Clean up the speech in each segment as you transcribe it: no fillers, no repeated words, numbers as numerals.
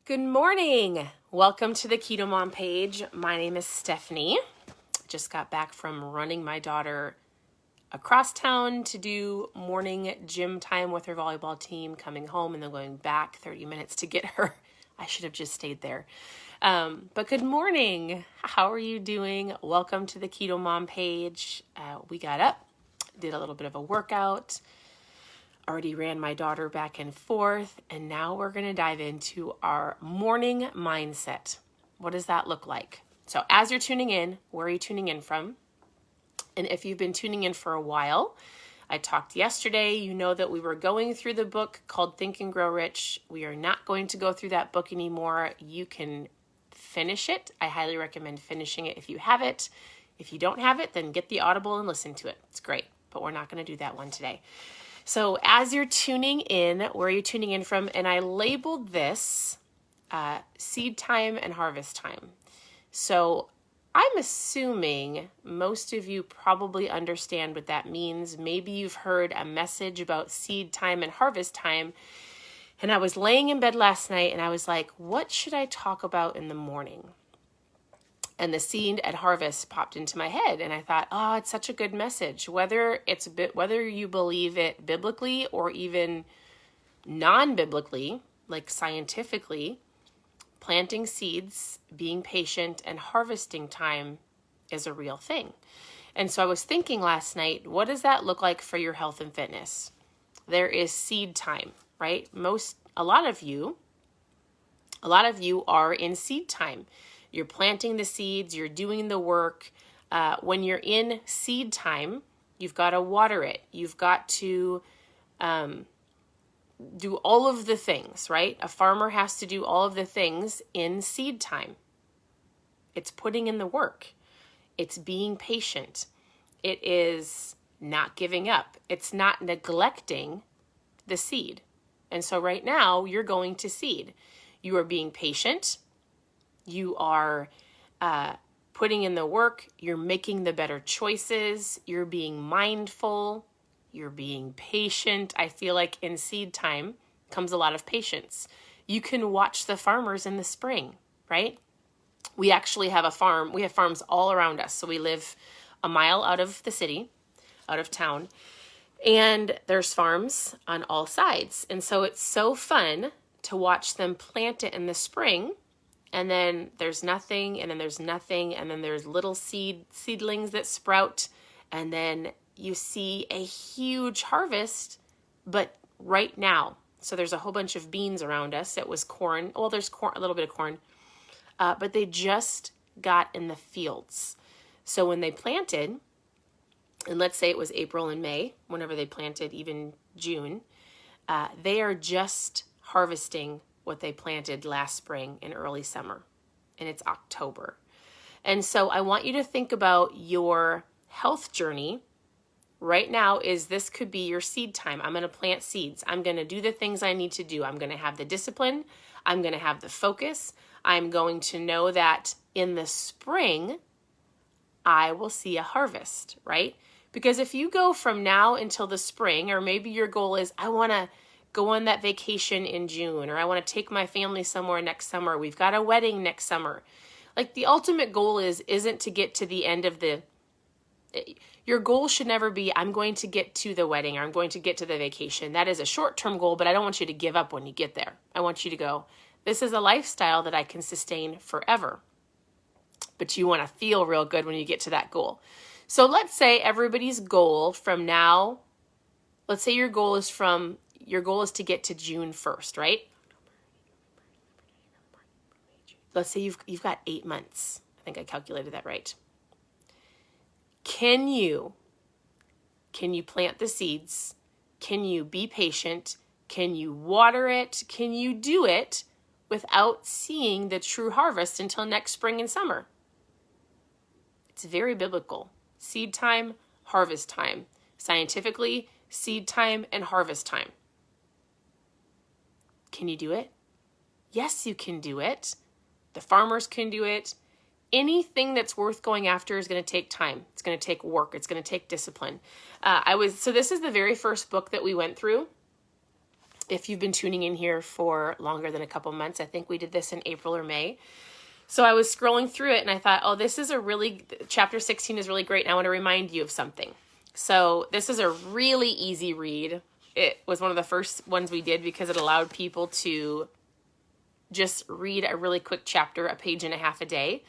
Good morning. Welcome to the Keto Mom page. My name is Stephanie. Just got back from running my daughter across town to do morning gym time with her volleyball team, coming home and then going back 30 minutes to get her. I should have just stayed there. But good morning. How are you doing? Welcome to the Keto Mom page. We got up, did a little bit of a workout, already ran my daughter back and forth, and now we're going to dive into our morning mindset. What does that look like? So as you're tuning in, where are you tuning in from? And if you've been tuning in for a while, I talked yesterday, you know that we were going through the book called Think and Grow Rich. We are not going to go through that book anymore. You can finish it. I highly recommend finishing it if you have it. If you don't have it, then get the Audible and listen to it. It's great, but we're not going to do that one today. So as you're tuning in, where are you tuning in from? And I labeled this seed time and harvest time. So I'm assuming most of you probably understand what that means. Maybe you've heard a message about seed time and harvest time. And I was laying in bed last night and I was like, what should I talk about in the morning? And the seed and harvest popped into my head. And I thought, oh, it's such a good message. Whether you believe it biblically or even non-biblically, like scientifically, planting seeds, being patient, and harvesting time is a real thing. And so I was thinking last night, what does that look like for your health and fitness? There is seed time, right? A lot of you are in seed time. You're planting the seeds, you're doing the work. When you're in seed time, you've got to water it. You've got to do all of the things, right? A farmer has to do all of the things in seed time. It's putting in the work. It's being patient. It is not giving up. It's not neglecting the seed. And so right now, you're going to seed. You are being patient. You are putting in the work. You're making the better choices. You're being mindful. You're being patient. I feel like in seed time comes a lot of patience. You can watch the farmers in the spring, right? We actually have a farm. We have farms all around us. So we live a mile out of the city, out of town, and there's farms on all sides. And so it's so fun to watch them plant it in the spring. And then there's nothing, and then there's nothing, and then there's little seedlings that sprout, and then you see a huge harvest, but right now. So there's a whole bunch of beans around us. It was corn. Well, there's corn, a little bit of corn, but they just got in the fields. So when they planted, and let's say it was April and May, whenever they planted, even June, they are just harvesting what they planted last spring and early summer, and it's October. And so I want you to think about your health journey right now. This could be your seed time. I'm going to plant seeds. I'm going to do the things I need to do. I'm going to have the discipline. I'm going to have the focus. I'm going to know that in the spring, I will see a harvest, right? Because if you go from now until the spring, or maybe your goal is, I want to go on that vacation in June, or I want to take my family somewhere next summer. We've got a wedding next summer. Like the ultimate goal isn't to get to the end of your goal should never be, I'm going to get to the wedding, or I'm going to get to the vacation. That is a short-term goal, but I don't want you to give up when you get there. I want you to go, this is a lifestyle that I can sustain forever. But you want to feel real good when you get to that goal. So let's say everybody's goal from now, let's say your goal is to get to June 1st, right? Let's say you've got 8 months. I think I calculated that right. Can you plant the seeds? Can you be patient? Can you water it? Can you do it without seeing the true harvest until next spring and summer? It's very biblical. Seed time, harvest time. Scientifically, seed time and harvest time. Can you do it? Yes, you can do it. The farmers can do it. Anything that's worth going after is going to take time. It's going to take work. It's going to take discipline. So this is the very first book that we went through. If you've been tuning in here for longer than a couple months, I think we did this in April or May. So I was scrolling through it and I thought, oh, chapter 16 is really great. And I want to remind you of something. So this is a really easy read. It was one of the first ones we did because it allowed people to just read a really quick chapter, a page and a half a day.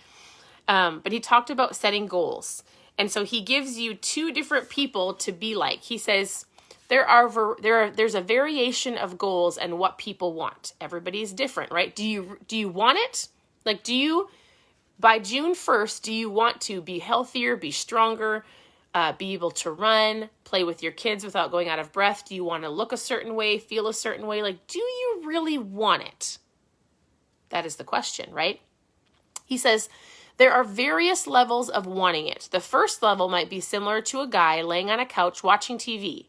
But he talked about setting goals. And so he gives you two different people to be like. He says, there's a variation of goals and what people want. Everybody's different, right? Do you want it? Like, by June 1st, do you want to be healthier, be stronger, be able to run, play with your kids without going out of breath? Do you want to look a certain way, feel a certain way? Like, do you really want it? That is the question, right? He says, there are various levels of wanting it. The first level might be similar to a guy laying on a couch watching TV.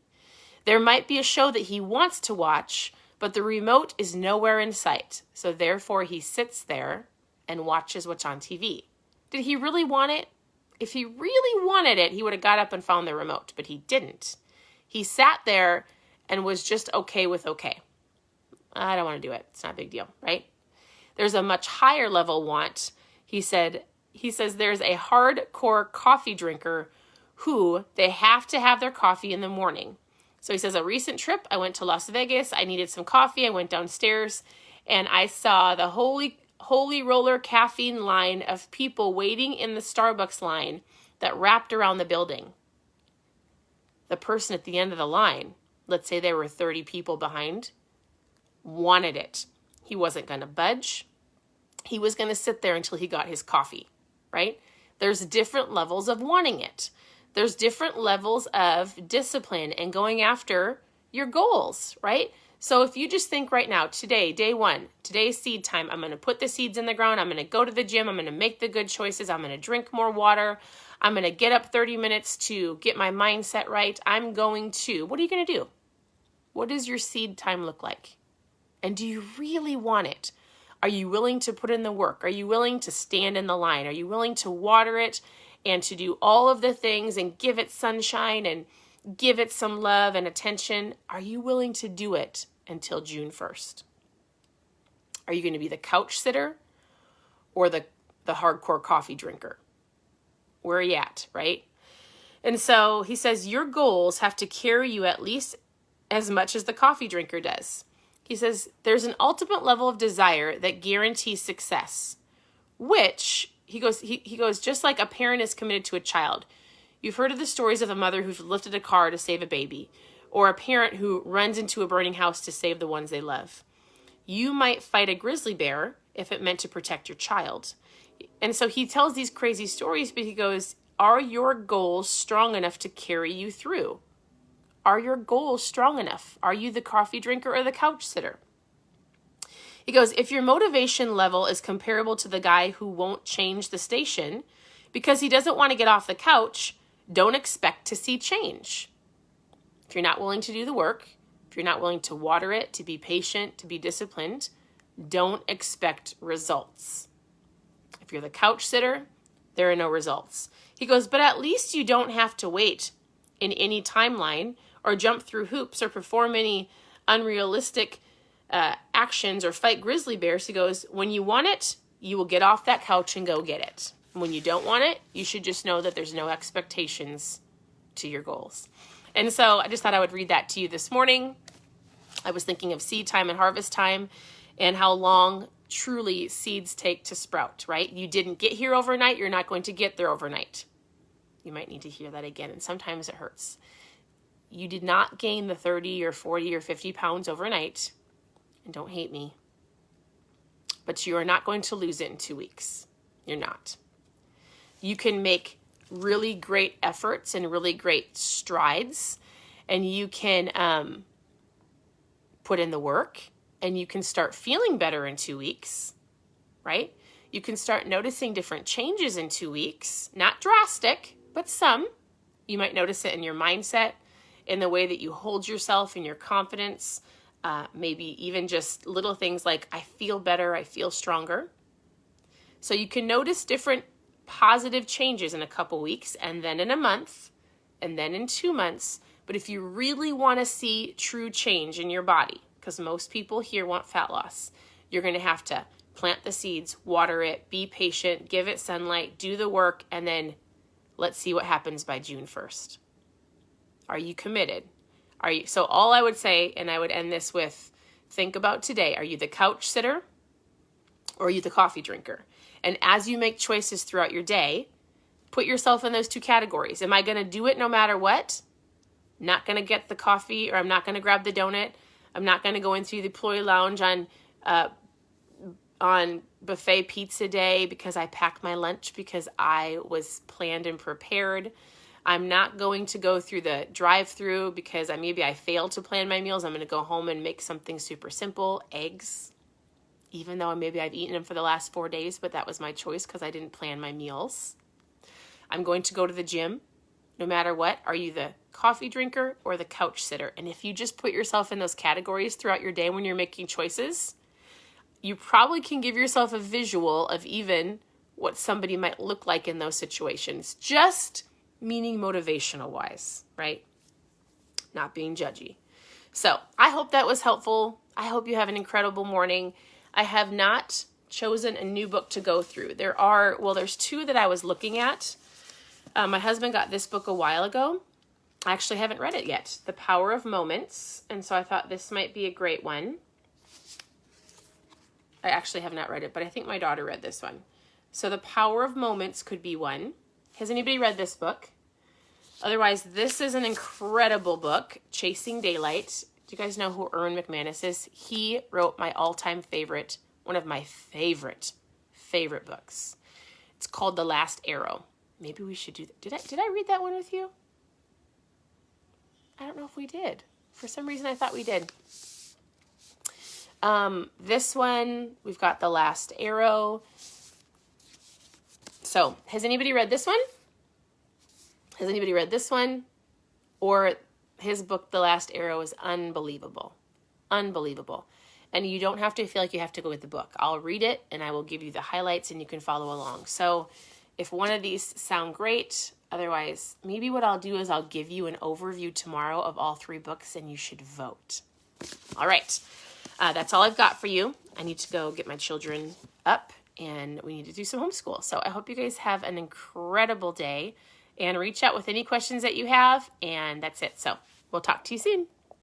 There might be a show that he wants to watch, but the remote is nowhere in sight. So therefore, he sits there and watches what's on TV. Did he really want it? If he really wanted it, he would have got up and found the remote, but he didn't. He sat there and was just okay with okay. I don't want to do it. It's not a big deal, right? There's a much higher level want. He says there's a hardcore coffee drinker who they have to have their coffee in the morning. So he says, a recent trip, I went to Las Vegas. I needed some coffee. I went downstairs and I saw the holy roller caffeine line of people waiting in the Starbucks line that wrapped around the building. The person at the end of the line, let's say there were 30 people behind, wanted it. He wasn't going to budge. He was going to sit there until he got his coffee, right? There's different levels of wanting it. There's different levels of discipline and going after your goals, right? So if you just think right now, today, day one, today's seed time, I'm going to put the seeds in the ground. I'm going to go to the gym. I'm going to make the good choices. I'm going to drink more water. I'm going to get up 30 minutes to get my mindset right. What are you going to do? What does your seed time look like? And do you really want it? Are you willing to put in the work? Are you willing to stand in the line? Are you willing to water it and to do all of the things and give it sunshine and give it some love and attention? Are you willing to do it until June 1st? Are you going to be the couch sitter or the hardcore coffee drinker? Where are you at, right? And so he says your goals have to carry you at least as much as the coffee drinker does. He says there's an ultimate level of desire that guarantees success, which he goes, just like a parent is committed to a child. You've heard of the stories of a mother who's lifted a car to save a baby, or a parent who runs into a burning house to save the ones they love. You might fight a grizzly bear if it meant to protect your child. And so he tells these crazy stories, but he goes, are your goals strong enough to carry you through? Are your goals strong enough? Are you the coffee drinker or the couch sitter? He goes, if your motivation level is comparable to the guy who won't change the station because he doesn't want to get off the couch, don't expect to see change. If you're not willing to do the work, if you're not willing to water it, to be patient, to be disciplined, don't expect results. If you're the couch sitter, there are no results. He goes, but at least you don't have to wait in any timeline or jump through hoops or perform any unrealistic actions or fight grizzly bears. He goes, when you want it, you will get off that couch and go get it. When you don't want it, you should just know that there's no expectations to your goals. And so I just thought I would read that to you this morning. I was thinking of seed time and harvest time and how long truly seeds take to sprout, right? You didn't get here overnight. You're not going to get there overnight. You might need to hear that again, and sometimes it hurts. You did not gain the 30 or 40 or 50 pounds overnight, and don't hate me, but you are not going to lose it in 2 weeks. You're not. You can make really great efforts and really great strides, and you can put in the work, and you can start feeling better in 2 weeks, right? You can start noticing different changes in 2 weeks, not drastic, but some. You might notice it in your mindset, in the way that you hold yourself, in your confidence, maybe even just little things like, I feel better, I feel stronger. So you can notice different positive changes in a couple weeks, and then in a month, and then in 2 months. But if you really want to see true change in your body, because most people here want fat loss. You're going to have to plant the seeds, water it, be patient, give it sunlight, do the work, and then let's see what happens by June 1st. Are you committed? So all I would say, and I would end this with, think about today. Are you the couch sitter or are you the coffee drinker? And as you make choices throughout your day, put yourself in those two categories. Am I going to do it no matter what? Not going to get the coffee, or I'm not going to grab the donut. I'm not going to go into the employee lounge on buffet pizza day because I packed my lunch because I was planned and prepared. I'm not going to go through the drive-through because maybe I failed to plan my meals. I'm going to go home and make something super simple, eggs, even though maybe I've eaten them for the last 4 days, but that was my choice because I didn't plan my meals. I'm going to go to the gym no matter what. Are you the coffee drinker or the couch sitter? And if you just put yourself in those categories throughout your day when you're making choices, you probably can give yourself a visual of even what somebody might look like in those situations. Just meaning motivational wise, right? Not being judgy. So I hope that was helpful. I hope you have an incredible morning. I have not chosen a new book to go through. There's two that I was looking at. My husband got this book a while ago. I actually haven't read it yet, The Power of Moments. And so I thought this might be a great one. I actually have not read it, but I think my daughter read this one. So The Power of Moments could be one. Has anybody read this book? Otherwise, this is an incredible book, Chasing Daylight. Do you guys know who Erwin McManus is? He wrote my all-time favorite, one of my favorite books. It's called The Last Arrow. Maybe we should do that. Did I read that one with you? I don't know if we did. For some reason, I thought we did. This one, we've got The Last Arrow. So, has anybody read this one? Has anybody read this one? Or his book, The Last Arrow, is unbelievable. Unbelievable. And you don't have to feel like you have to go with the book. I'll read it, and I will give you the highlights, and you can follow along. So, if one of these sound great, otherwise, maybe what I'll do is I'll give you an overview tomorrow of all 3 books, and you should vote. All right. That's all I've got for you. I need to go get my children up, and we need to do some homeschool. So I hope you guys have an incredible day, and reach out with any questions that you have, and that's it. So we'll talk to you soon.